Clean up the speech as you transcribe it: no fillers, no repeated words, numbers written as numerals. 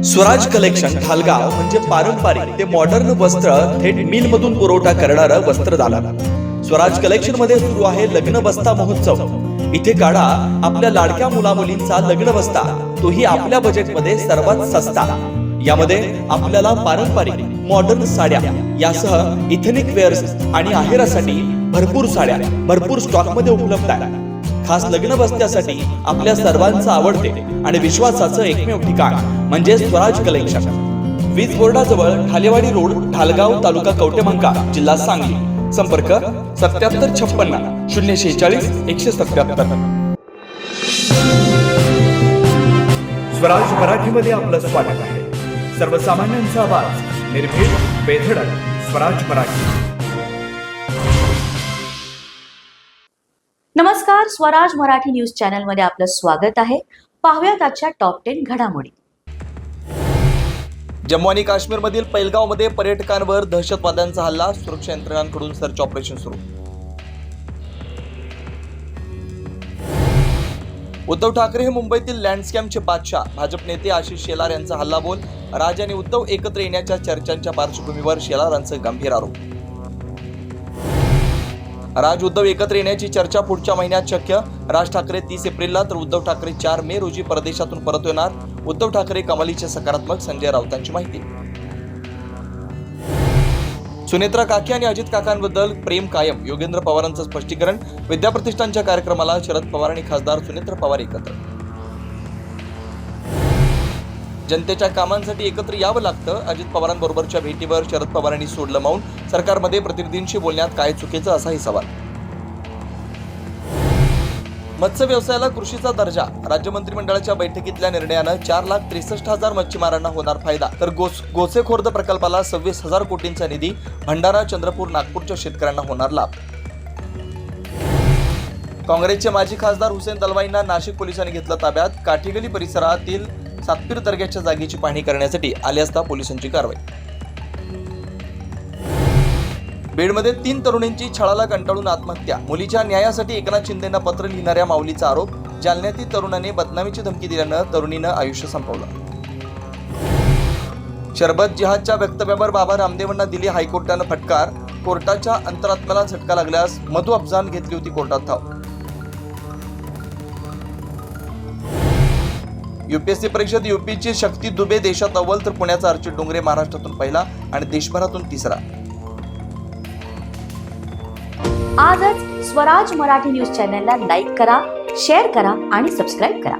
Swaraj collection Dhalgaon म्हणजे पारंपरिक ते मॉडर्न वस्त्र थेट मिल मधून पुरवठा करणारं वस्त्रदालन. स्वराज कलेक्शन मध्ये सुरू आहे लग्न बस्ता महोत्सव. इथे काढा आपल्या लाडक्या मुलामुलींचा लग्न बस्ता, तोही आपल्या बजेटमध्ये सर्वात सस्ता. यामध्ये आपल्याला पारंपरिक मॉडर्न साड्या यासह इथेनिक वेअर्स आणि आहेरासाठी भरपूर साड्या भरपूर स्टॉक मध्ये उपलब्ध आहे. खास लग्न बस्त्यासाठी आपल्या सर्वांचं आवडते आणि विश्वासाचं एकमेव ठिकाण म्हणजे स्वराज कलेक्शन. वीज बोर्डाजवळ ठालेवाडी रोड, ढालगाव, तालुका कवटेमहांका, जिल्हा सांगली. संपर्क 7756 046 177. स्वराज मराठीमध्ये आपलं स्वागत आहे. सर्वसामान्यांचा आवाज, निर्भीड, बेधडक. स्वराज मराठी. नमस्कार, स्वराज मराठी न्यूज चॅनल मध्ये आपलं स्वागत आहे. पाहूयात आजच्या टॉप 10 घडामोडी. जम्मू आणि काश्मीर मधील पैलगाव मध्ये पर्यटकांवर दहशतवाद्यांचा हल्ला, सुरक्षा यंत्रणांकडून सर्च ऑपरेशन सुरू. उद्धव ठाकरे हे मुंबईतील लँडस्कॅमचे बादशाह, भाजप नेते आशिष शेलार यांचा हल्लाबोल. राज आणि उद्धव एकत्र येण्याच्या चर्चांच्या पार्श्वभूमीवर शेलारांचे गंभीर आरोप. राज उद्धव एकत्र येण्याची चर्चा पुढच्या महिन्यात शक्य. राज ठाकरे 30 एप्रिलला तर उद्धव ठाकरे 4 मे रोजी परदेशातून परत येणार. उद्धव ठाकरे कमालीचे सकारात्मक, संजय राऊतांची माहिती. सुनेत्रा काकी आणि अजित काकांबद्दल प्रेम कायम, योगेंद्र पवारांचं स्पष्टीकरण. विद्याप्रतिष्ठानच्या कार्यक्रमाला शरद पवार आणि खासदार सुनेत्रा पवार एकत्र. जनतेच्या कामांसाठी एकत्र यावं लागतं, अजित पवारांबरोबरच्या भेटीवर शरद पवारांनी सोडलं मौन. सरकारमध्ये प्रतिनिधींशी बोलण्यात काय चुकीचं, असाही सवाल. मत्स्य व्यवसायाला कृषीचा दर्जा, राज्य मंत्रिमंडळाच्या बैठकीतल्या निर्णयानं 4,63,000 मच्छीमारांना होणार फायदा. तर गोसेखुर्द प्रकल्पाला 26,000 कोटींचा निधी. भंडारा, चंद्रपूर, नागपूरच्या शेतकऱ्यांना होणार लाभ. काँग्रेसचे माजी खासदार हुसेन दलवाईंना नाशिक पोलिसांनी घेतलं ताब्यात. काठीगली परिसरातील सातपीर दर्ग्याच्या जागेची पाहणी करण्यासाठी आले असता पोलिसांची कारवाई. बीडमध्ये 3 तरुणींची छळाला कंटाळून आत्महत्या. मुलीच्या न्यायासाठी एकनाथ शिंदेंना पत्र लिहिणाऱ्या माऊलीचा आरोप. जालन्यातील तरुणाने बदनामीची धमकी दिल्यानं तरुणीनं आयुष्य संपवलं. शरबत जिहादच्या वक्तव्यावर बाबा रामदेवांना दिली हायकोर्टानं फटकार. कोर्टाच्या अंतरात्म्याला झटका लागल्यास मधु अफजान घेतली होती कोर्टात धाव. यूपीएससी परीक्षेत यूपीची शक्ती दुबे देशात अव्वल, तर पुण्याचा अर्चित डोंगरे महाराष्ट्रातून पहिला आणि देशभरातून तिसरा. आजच स्वराज मराठी न्यूज चॅनलला लाईक करा, शेअर करा आणि सबस्क्राईब करा.